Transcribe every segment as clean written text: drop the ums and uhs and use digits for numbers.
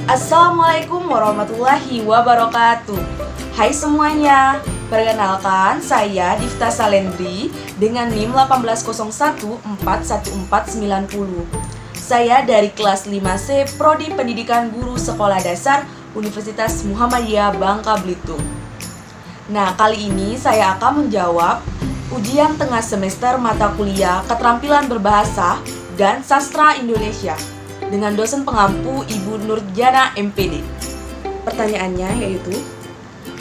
Assalamualaikum warahmatullahi wabarakatuh. Hai semuanya, perkenalkan saya Difta Salendri dengan NIM 180141490. Saya dari kelas 5C Prodi Pendidikan Guru Sekolah Dasar Universitas Muhammadiyah Bangka Belitung. Nah, kali ini saya akan menjawab ujian tengah semester mata kuliah Keterampilan Berbahasa dan Sastra Indonesia dengan dosen pengampu Ibu Nurjana MPD. Pertanyaannya yaitu,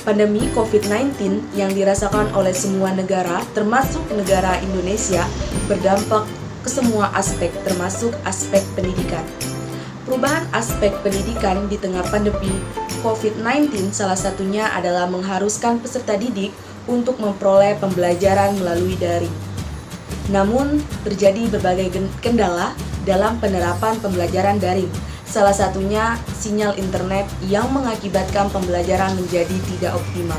pandemi COVID-19 yang dirasakan oleh semua negara, termasuk negara Indonesia, berdampak ke semua aspek, termasuk aspek pendidikan. Perubahan aspek pendidikan di tengah pandemi COVID-19 salah satunya adalah mengharuskan peserta didik untuk memperoleh pembelajaran melalui daring. Namun, terjadi berbagai kendala dalam penerapan pembelajaran daring. Salah satunya sinyal internet yang mengakibatkan pembelajaran menjadi tidak optimal.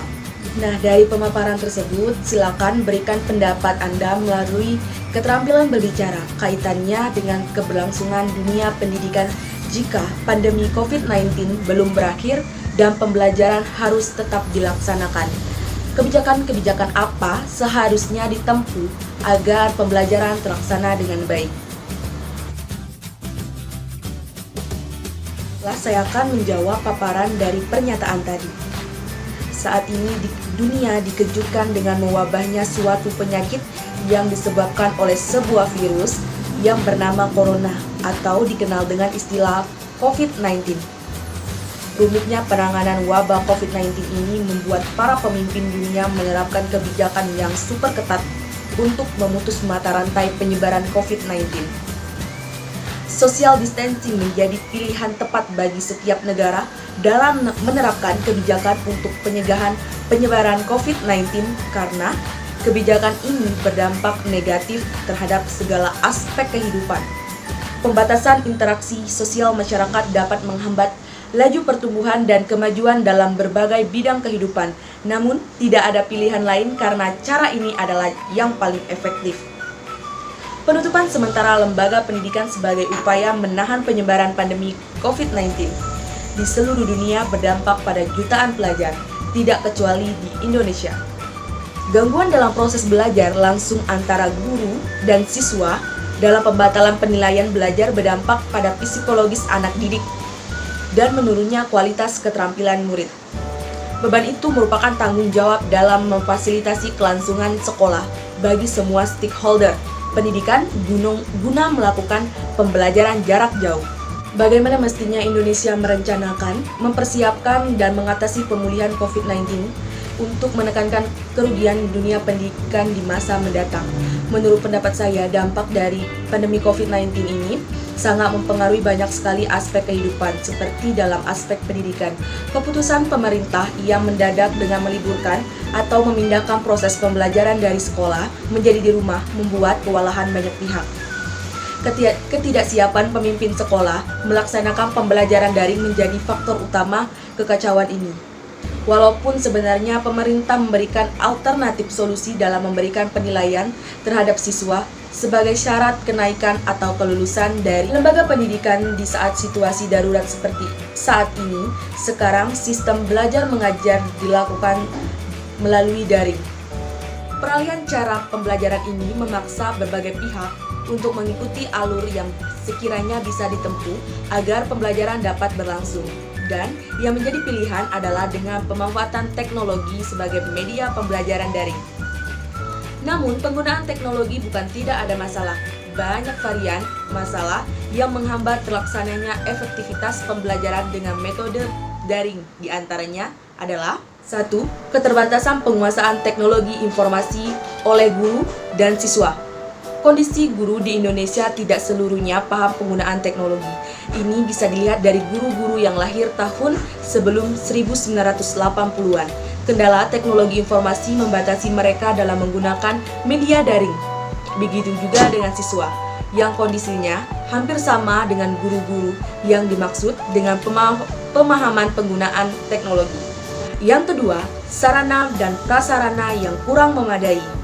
Nah, dari pemaparan tersebut, silakan berikan pendapat Anda melalui keterampilan berbicara kaitannya dengan keberlangsungan dunia pendidikan jika pandemi COVID-19 belum berakhir dan pembelajaran harus tetap dilaksanakan. Kebijakan-kebijakan apa seharusnya ditempuh agar pembelajaran terlaksana dengan baik? Saya akan menjawab paparan dari pernyataan tadi. Saat ini dunia dikejutkan dengan mewabahnya suatu penyakit yang disebabkan oleh sebuah virus yang bernama corona atau dikenal dengan istilah COVID-19. Rumitnya penanganan wabah COVID-19 ini membuat para pemimpin dunia menerapkan kebijakan yang super ketat untuk memutus mata rantai penyebaran COVID-19. Social distancing menjadi pilihan tepat bagi setiap negara dalam menerapkan kebijakan untuk pencegahan penyebaran COVID-19 karena kebijakan ini berdampak negatif terhadap segala aspek kehidupan. Pembatasan interaksi sosial masyarakat dapat menghambat laju pertumbuhan dan kemajuan dalam berbagai bidang kehidupan. Namun, tidak ada pilihan lain karena cara ini adalah yang paling efektif. Penutupan sementara lembaga pendidikan sebagai upaya menahan penyebaran pandemi COVID-19 di seluruh dunia berdampak pada jutaan pelajar, tidak kecuali di Indonesia. Gangguan dalam proses belajar langsung antara guru dan siswa dalam pembatalan penilaian belajar berdampak pada psikologis anak didik dan menurunnya kualitas keterampilan murid. Beban itu merupakan tanggung jawab dalam memfasilitasi kelangsungan sekolah bagi semua stakeholder pendidikan guna melakukan pembelajaran jarak jauh. Bagaimana mestinya Indonesia merencanakan, mempersiapkan, dan mengatasi pemulihan COVID-19 untuk menekankan kerugian dunia pendidikan di masa mendatang? Menurut pendapat saya, dampak dari pandemi COVID-19 ini sangat mempengaruhi banyak sekali aspek kehidupan, seperti dalam aspek pendidikan. Keputusan pemerintah yang mendadak dengan meliburkan atau memindahkan proses pembelajaran dari sekolah menjadi di rumah membuat kewalahan banyak pihak. Ketidaksiapan pemimpin sekolah melaksanakan pembelajaran daring menjadi faktor utama kekacauan ini. Walaupun sebenarnya pemerintah memberikan alternatif solusi dalam memberikan penilaian terhadap siswa sebagai syarat kenaikan atau kelulusan dari lembaga pendidikan di saat situasi darurat seperti saat ini. Sekarang sistem belajar mengajar dilakukan melalui daring. Peralihan cara pembelajaran ini memaksa berbagai pihak untuk mengikuti alur yang sekiranya bisa ditempuh agar pembelajaran dapat berlangsung. Dan yang menjadi pilihan adalah dengan pemanfaatan teknologi sebagai media pembelajaran daring. Namun, penggunaan teknologi bukan tidak ada masalah. Banyak varian masalah yang menghambat terlaksananya efektivitas pembelajaran dengan metode daring. Di antaranya adalah 1. Keterbatasan penguasaan teknologi informasi oleh guru dan siswa. Kondisi guru di Indonesia tidak seluruhnya paham penggunaan teknologi. Ini bisa dilihat dari guru-guru yang lahir tahun sebelum 1980-an. Kendala teknologi informasi membatasi mereka dalam menggunakan media daring. Begitu juga dengan siswa, yang kondisinya hampir sama dengan guru-guru yang dimaksud dengan pemahaman penggunaan teknologi. Yang kedua, sarana dan prasarana yang kurang memadai.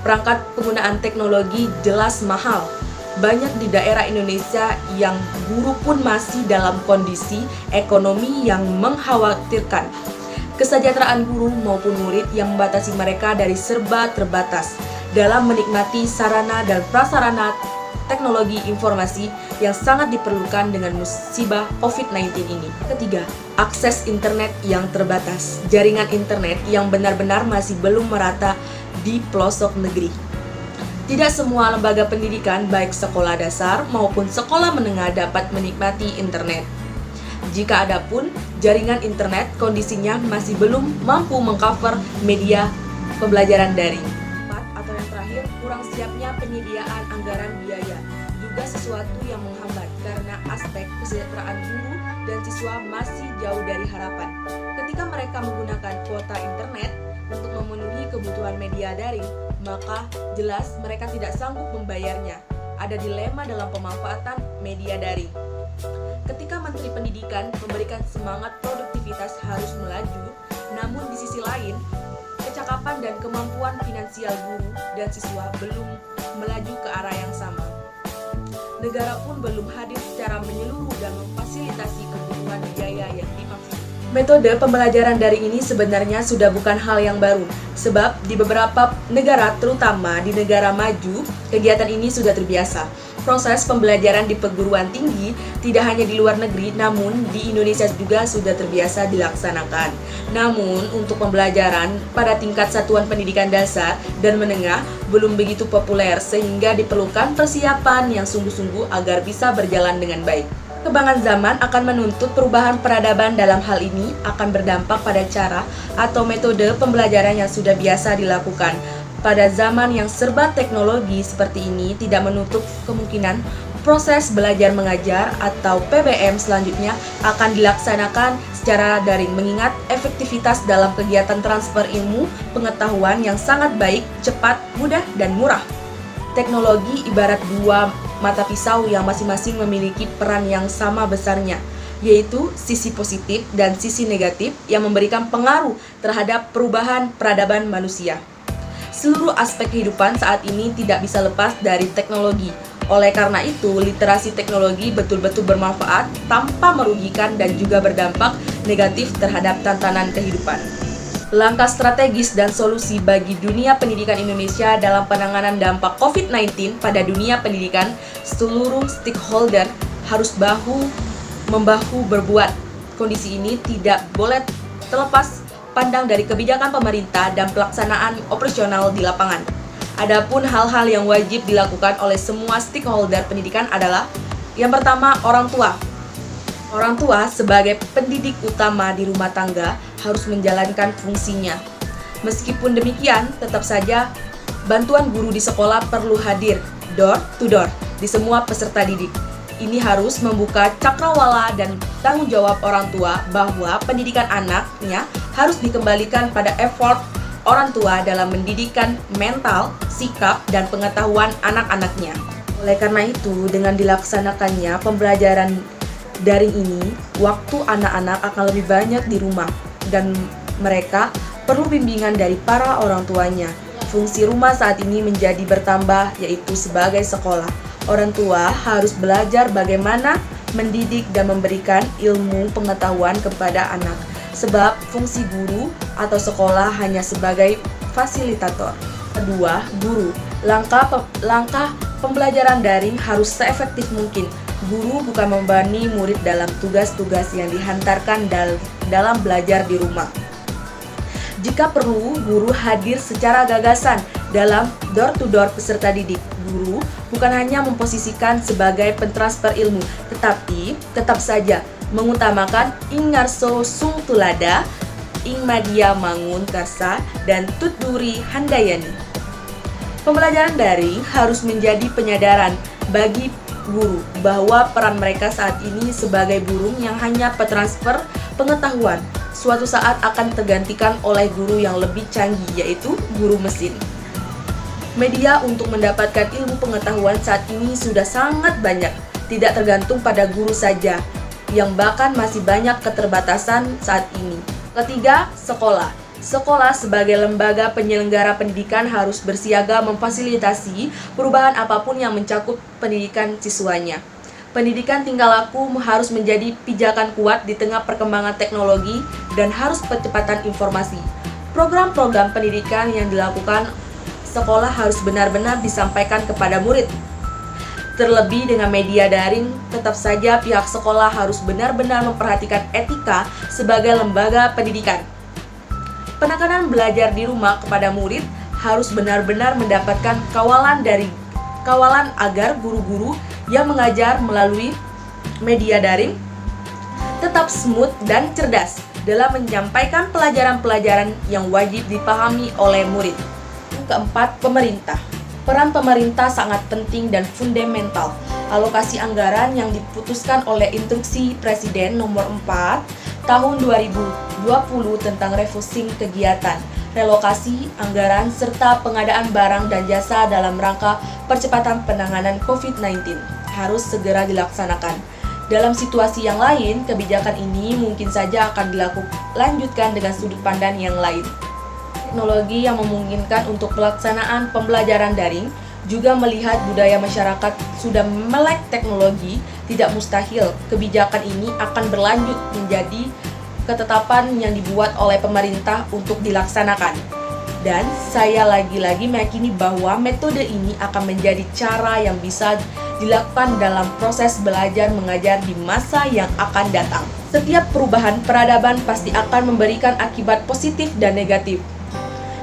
Perangkat penggunaan teknologi jelas mahal. banyak di daerah Indonesia yang guru pun masih dalam kondisi ekonomi yang mengkhawatirkan. Kesejahteraan guru maupun murid yang membatasi mereka dari serba terbatas dalam menikmati sarana dan prasarana teknologi informasi yang sangat diperlukan dengan musibah COVID-19 ini. Ketiga, akses internet yang terbatas. Jaringan internet yang benar-benar masih belum merata di pelosok negeri. Tidak semua lembaga pendidikan, baik sekolah dasar maupun sekolah menengah, dapat menikmati internet. Jika ada pun, jaringan internet kondisinya masih belum mampu mengcover media pembelajaran daring. Atau yang terakhir, kurang siapnya penyediaan anggaran biaya, juga sesuatu yang menghambat karena aspek kesejahteraan guru dan siswa masih jauh dari harapan. Ketika mereka menggunakan kuota internet untuk memenuhi kebutuhan media daring, maka jelas mereka tidak sanggup membayarnya. Ada dilema dalam pemanfaatan media daring. Ketika Menteri Pendidikan memberikan semangat produktivitas harus melaju, namun di sisi lain, kecakapan dan kemampuan finansial guru dan siswa belum melaju ke arah yang sama. Negara pun belum hadir secara menyeluruh dan memfasilitasi kebutuhan biaya yang dimaksud. Metode pembelajaran daring ini sebenarnya sudah bukan hal yang baru, sebab di beberapa negara, terutama di negara maju, kegiatan ini sudah terbiasa. Proses pembelajaran di perguruan tinggi tidak hanya di luar negeri, namun di Indonesia juga sudah terbiasa dilaksanakan. Namun, untuk pembelajaran pada tingkat satuan pendidikan dasar dan menengah belum begitu populer, sehingga diperlukan persiapan yang sungguh-sungguh agar bisa berjalan dengan baik. Perkembangan zaman akan menuntut perubahan peradaban. Dalam hal ini akan berdampak pada cara atau metode pembelajaran yang sudah biasa dilakukan. Pada zaman yang serba teknologi seperti ini, tidak menutup kemungkinan proses belajar mengajar atau PBM selanjutnya akan dilaksanakan secara daring, mengingat efektivitas dalam kegiatan transfer ilmu pengetahuan yang sangat baik, cepat, mudah, dan murah. Teknologi ibarat dua mata pisau yang masing-masing memiliki peran yang sama besarnya, yaitu sisi positif dan sisi negatif yang memberikan pengaruh terhadap perubahan peradaban manusia. Seluruh aspek kehidupan saat ini tidak bisa lepas dari teknologi. Oleh karena itu, literasi teknologi betul-betul bermanfaat tanpa merugikan dan juga berdampak negatif terhadap tantangan kehidupan. Langkah strategis dan solusi bagi dunia pendidikan Indonesia dalam penanganan dampak COVID-19 pada dunia pendidikan, seluruh stakeholder harus bahu-membahu berbuat. Kondisi ini tidak boleh terlepas pandang dari kebijakan pemerintah dan pelaksanaan operasional di lapangan. Adapun hal-hal yang wajib dilakukan oleh semua stakeholder pendidikan adalah yang pertama, orang tua. Orang tua sebagai pendidik utama di rumah tangga harus menjalankan fungsinya. Meskipun demikian, tetap saja bantuan guru di sekolah perlu hadir door to door di semua peserta didik. Ini harus membuka cakrawala dan tanggung jawab orang tua bahwa pendidikan anaknya harus dikembalikan pada effort orang tua dalam mendidikan mental, sikap, dan pengetahuan anak-anaknya. Oleh karena itu, dengan dilaksanakannya pembelajaran daring ini, waktu anak-anak akan lebih banyak di rumah dan mereka perlu bimbingan dari para orang tuanya. Fungsi rumah saat ini menjadi bertambah, yaitu sebagai sekolah. Orang tua harus belajar bagaimana mendidik dan memberikan ilmu pengetahuan kepada anak, sebab fungsi guru atau sekolah hanya sebagai fasilitator. Kedua, guru. Langkah pembelajaran daring harus seefektif mungkin. Guru bukan membebani murid dalam tugas-tugas yang dihantarkan dalam belajar di rumah. Jika perlu, guru hadir secara gagasan dalam door-to-door peserta didik. Guru bukan hanya memposisikan sebagai pentransfer ilmu, tetapi tetap saja mengutamakan ingarso sung tulada, ing madia mangun karsa, dan tutduri handayani. Pembelajaran daring harus menjadi penyadaran bagi guru bahwa peran mereka saat ini sebagai burung yang hanya petransfer pengetahuan suatu saat akan tergantikan oleh guru yang lebih canggih, yaitu guru mesin. Media untuk mendapatkan ilmu pengetahuan saat ini sudah sangat banyak, tidak tergantung pada guru saja, yang bahkan masih banyak keterbatasan saat ini. Ketiga, sekolah. Sekolah sebagai lembaga penyelenggara pendidikan harus bersiaga memfasilitasi perubahan apapun yang mencakup pendidikan siswanya. Pendidikan tingkah laku harus menjadi pijakan kuat di tengah perkembangan teknologi dan harus percepatan informasi. Program-program pendidikan yang dilakukan sekolah harus benar-benar disampaikan kepada murid. Terlebih dengan media daring, tetap saja pihak sekolah harus benar-benar memperhatikan etika sebagai lembaga pendidikan. Penekanan belajar di rumah kepada murid harus benar-benar mendapatkan kawalan agar guru-guru yang mengajar melalui media daring tetap smooth dan cerdas dalam menyampaikan pelajaran-pelajaran yang wajib dipahami oleh murid. Keempat, pemerintah. Peran pemerintah sangat penting dan fundamental. Alokasi anggaran yang diputuskan oleh Instruksi Presiden Nomor 4 Tahun 2020 tentang refocusing kegiatan, relokasi anggaran, serta pengadaan barang dan jasa dalam rangka percepatan penanganan COVID-19 harus segera dilaksanakan. Dalam situasi yang lain, kebijakan ini mungkin saja akan dilanjutkan dengan sudut pandang yang lain. Teknologi yang memungkinkan untuk pelaksanaan pembelajaran daring juga melihat budaya masyarakat sudah melek teknologi, tidak mustahil kebijakan ini akan berlanjut menjadi ketetapan yang dibuat oleh pemerintah untuk dilaksanakan. Dan saya lagi-lagi meyakini bahwa metode ini akan menjadi cara yang bisa dilakukan dalam proses belajar mengajar di masa yang akan datang. Setiap perubahan peradaban pasti akan memberikan akibat positif dan negatif.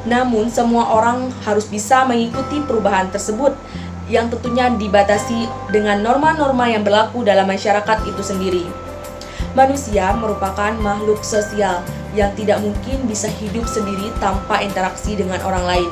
Namun, semua orang harus bisa mengikuti perubahan tersebut yang tentunya dibatasi dengan norma-norma yang berlaku dalam masyarakat itu sendiri. Manusia merupakan makhluk sosial yang tidak mungkin bisa hidup sendiri tanpa interaksi dengan orang lain,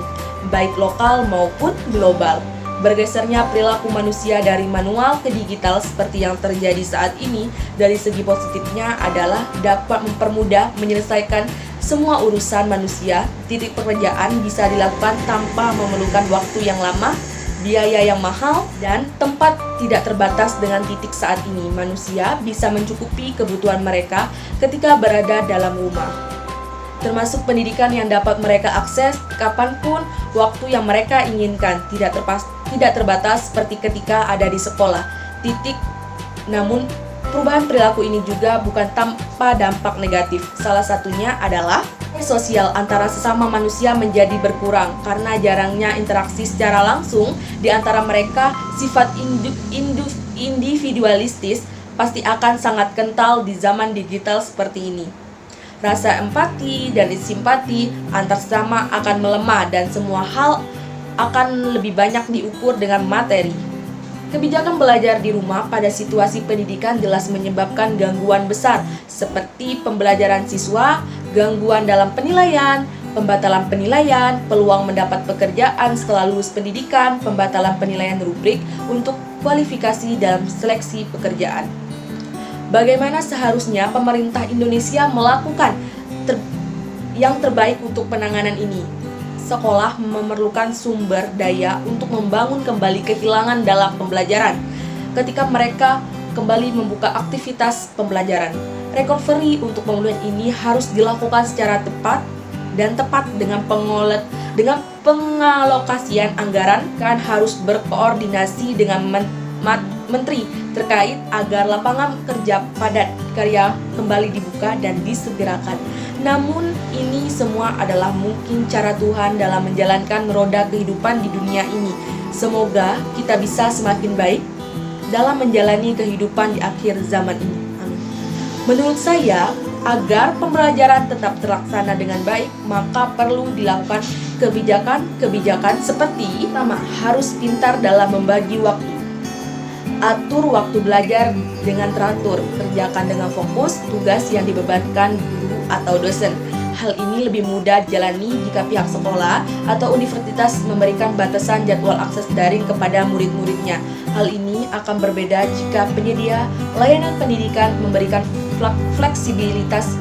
baik lokal maupun global. Bergesernya perilaku manusia dari manual ke digital seperti yang terjadi saat ini, dari segi positifnya adalah dapat mempermudah menyelesaikan semua urusan manusia. Titik pekerjaan bisa dilakukan tanpa memerlukan waktu yang lama, biaya yang mahal, dan tempat tidak terbatas. Dengan titik saat ini, manusia bisa mencukupi kebutuhan mereka ketika berada dalam rumah, termasuk pendidikan yang dapat mereka akses kapanpun waktu yang mereka inginkan, tidak terbatas seperti ketika ada di sekolah. Namun perubahan perilaku ini juga bukan tanpa dampak negatif. Salah satunya adalah sosial antara sesama manusia menjadi berkurang karena jarangnya interaksi secara langsung di antara mereka. Sifat individualistis pasti akan sangat kental di zaman digital seperti ini. Rasa empati dan simpati antar sesama akan melemah dan semua hal akan lebih banyak diukur dengan materi. Kebijakan belajar di rumah pada situasi pendidikan jelas menyebabkan gangguan besar seperti pembelajaran siswa, gangguan dalam penilaian, pembatalan penilaian, peluang mendapat pekerjaan setelah lulus pendidikan, pembatalan penilaian rubrik untuk kualifikasi dalam seleksi pekerjaan. Bagaimana seharusnya pemerintah Indonesia melakukan yang terbaik untuk penanganan ini? Sekolah memerlukan sumber daya untuk membangun kembali kehilangan dalam pembelajaran. Ketika mereka kembali membuka aktivitas pembelajaran, recovery untuk pemulihan ini harus dilakukan secara tepat dengan pengalokasian anggaran, kan harus berkoordinasi dengan menteri terkait agar lapangan kerja padat karya kembali dibuka dan disegerakan. Namun ini semua adalah mungkin cara Tuhan dalam menjalankan roda kehidupan di dunia ini. Semoga kita bisa semakin baik dalam menjalani kehidupan di akhir zaman ini. Amin. Menurut saya, agar pembelajaran tetap terlaksana dengan baik, maka perlu dilakukan kebijakan seperti pertama, harus pintar dalam membagi waktu. Atur waktu belajar dengan teratur, kerjakan dengan fokus tugas yang dibebankan guru atau dosen. Hal ini lebih mudah dijalani jika pihak sekolah atau universitas memberikan batasan jadwal akses daring kepada murid-muridnya. Hal ini akan berbeda jika penyedia layanan pendidikan memberikan fleksibilitas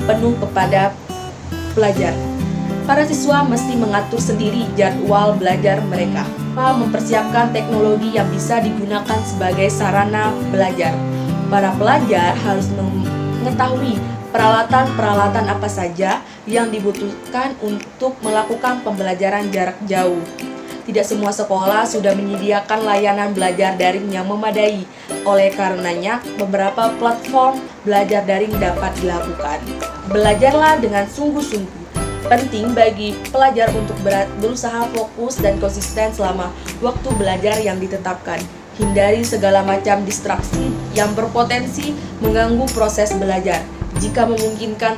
penuh kepada pelajar. Para siswa mesti mengatur sendiri jadwal belajar mereka, mempersiapkan teknologi yang bisa digunakan sebagai sarana belajar. Para pelajar harus mengetahui peralatan-peralatan apa saja yang dibutuhkan untuk melakukan pembelajaran jarak jauh. Tidak semua sekolah sudah menyediakan layanan belajar daring yang memadai. Oleh karenanya, beberapa platform belajar daring dapat dilakukan. Belajarlah dengan sungguh-sungguh. Penting bagi pelajar untuk berusaha fokus dan konsisten selama waktu belajar yang ditetapkan. Hindari segala macam distraksi yang berpotensi mengganggu proses belajar. Jika memungkinkan,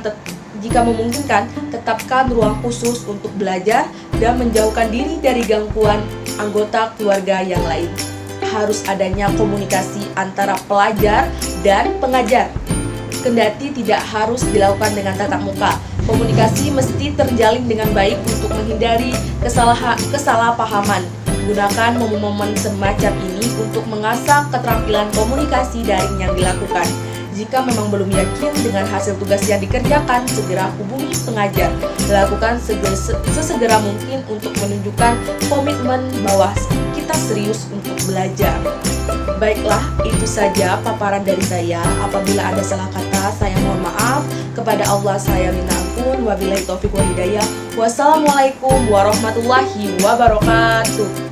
tetapkan ruang khusus untuk belajar dan menjauhkan diri dari gangguan anggota keluarga yang lain. Harus adanya komunikasi antara pelajar dan pengajar. Kendati tidak harus dilakukan dengan tatap muka, komunikasi mesti terjalin dengan baik untuk menghindari kesalahpahaman. Gunakan momen-momen semacam ini untuk mengasah keterampilan komunikasi daring yang dilakukan. Jika memang belum yakin dengan hasil tugas yang dikerjakan, segera hubungi pengajar. Lakukan sesegera mungkin untuk menunjukkan komitmen bahwa kita serius untuk belajar. Baiklah, itu saja paparan dari saya. Apabila ada salah kata, saya mohon maaf. Kepada Allah saya minta ampun. Wabillahi taufiq wal hidayah. Wassalamualaikum warahmatullahi wabarakatuh.